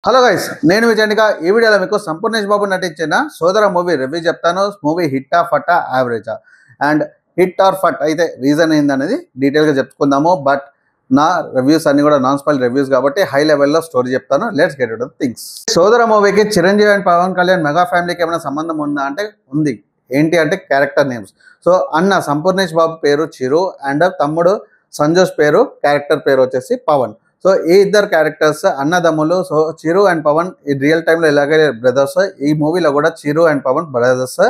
Hello guys, నేను విజయనిక. ఈ వీడియోలో మీకు సంపూర్ణేష్ బాబు నటించిన సోదర మూవీ రివ్యూ చెప్తాను. మూవీ హిట్టా ఫట్టా యావరేజా అండ్ హిట్ ఆర్ ఫట్ అయితే రీజన్ ఏందనేది డీటెయిల్గా చెప్పుకుందాము. బట్ నా రివ్యూస్ అన్ని కూడా నాన్ స్పాయిల్ రివ్యూస్ కాబట్టి హై లెవెల్లో స్టోరీ చెప్తాను. Let's get it things. సోదర మూవీకి చిరంజీవి అండ్ పవన్ కళ్యాణ్ మెగా ఫ్యామిలీకి ఏమైనా సంబంధం ఉందా అంటే ఉంది. ఏంటి అంటే క్యారెక్టర్ నేమ్స్. సో అన్న సంపూర్ణేష్ బాబు పేరు చిరు అండ్ తమ్ముడు సంజోష్ పేరు క్యారెక్టర్ పేరు వచ్చేసి పవన్. సో ఈ ఇద్దరు క్యారెక్టర్స్ అన్నదమ్ములు. సో చిరు అండ్ పవన్ ఈ రియల్ టైంలో ఇలాగే బ్రదర్స్, ఈ మూవీలో కూడా చిరు అండ్ పవన్ బ్రదర్స్.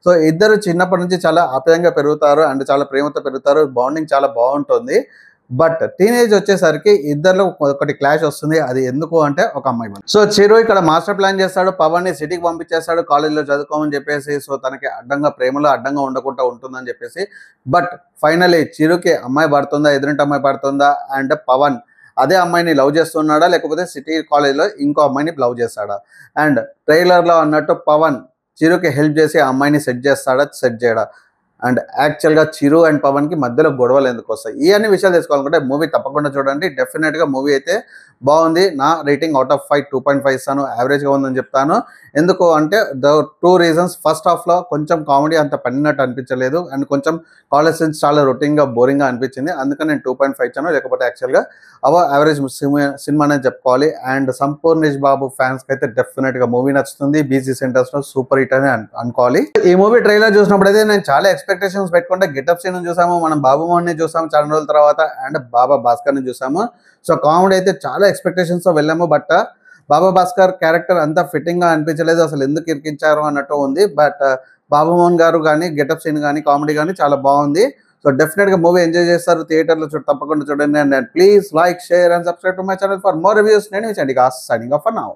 సో ఇద్దరు చిన్నప్పటి నుంచి చాలా ఆప్యాయంగా పెరుగుతారు అండ్ చాలా ప్రేమతో పెరుగుతారు. బాండింగ్ చాలా బాగుంటుంది. బట్ టీనేజ్ వచ్చేసరికి ఇద్దరిలో ఒకటి క్లాష్ వస్తుంది. అది ఎందుకు అంటే ఒక అమ్మాయి వల్ల. సో చిరు ఇక్కడ మాస్టర్ ప్లాన్ చేస్తాడు, పవన్ ని సిటీకి పంపించేస్తాడు కాలేజీలో చదువుకోమని చెప్పేసి. సో తనకి అడ్డంగా ప్రేమలో అడ్డంగా ఉండకుండా ఉంటుందని చెప్పేసి. బట్ ఫైనలీ చిరుకి అమ్మాయి పడుతుందా, ఎదురింటి అమ్మాయి పడుతుందా, అండ్ పవన్ అదే అమ్మాయిని లవ్ చేస్తున్నాడా లేకపోతే సిటీ కాలేజ్లో ఇంకో అమ్మాయిని లవ్ చేస్తాడా? అండ్ ట్రైలర్లో అన్నట్టు పవన్ చిరుకి హెల్ప్ చేసి ఆ అమ్మాయిని సెట్ చేస్తాడా, సెట్ చేయడా? అండ్ యాక్చువల్గా చిరు అండ్ పవన్కి మధ్యలో గొడవలు ఎందుకు వస్తాయి? ఈ అన్ని విషయాలు తెలుసుకోవాలనుకుంటే మూవీ తప్పకుండా చూడండి. డెఫినెట్గా మూవీ అయితే బాగుంది. నా రేటింగ్ అవుట్ ఆఫ్ 5 2.5 ఇస్తాను. యావరేజ్గా ఉందని చెప్తాను. ఎందుకు అంటే టూ రీజన్స్. ఫస్ట్ హాఫ్లో కొంచెం కామెడీ అంత పడినట్టు అనిపించలేదు అండ్ కొంచెం కాలేజ్ సీన్స్ చాలా రొటీన్గా బోరింగ్గా అనిపించింది. అందుకని నేను 2.5 ఇచ్చాను. లేకపోతే యాక్చువల్గా యావరేజ్ సినిమా అనేది చెప్పుకోవాలి. అండ్ సంపూర్ణేష్ బాబు ఫ్యాన్స్కి అయితే డెఫినెట్గా మూవీ నచ్చుతుంది. బీసీ సెంటర్స్లో సూపర్ హిట్ అని అనుకోవాలి. ఈ మూవీ ట్రైలర్ చూసినప్పుడు అయితే నేను చాలా ఎక్స్పెక్టేషన్స్ పెట్టుకుంటే గెటప్ సీన్ చూసాము, మనం బాబు మోహన్ ని చూసాము చాలా రోజుల తర్వాత, అండ్ బాబా భాస్కర్ ని చూసాము. సో కామెడీ అయితే చాలా ఎక్స్పెక్టేషన్స్ తో వెళ్ళాము. బట్ బాబా భాస్కర్ క్యారెక్టర్ అంతా ఫిట్టింగ్ గా అనిపించలేదు. అసలు ఎందుకు ఇరికించారు అన్నట్టు ఉంది. బట్ బాబు మోహన్ గారు కానీ గెటప్ సీన్ కానీ కామెడీ కానీ చాలా బాగుంది. సో డెఫినెట్ గా మూవీ ఎంజాయ్ చేస్తారు. థియేటర్లో తప్పకుండా చూడండి. And please like, share and subscribe to my channel for more reviews. నేను సైనింగ్ ఆఫ్ ఫర్ నౌ.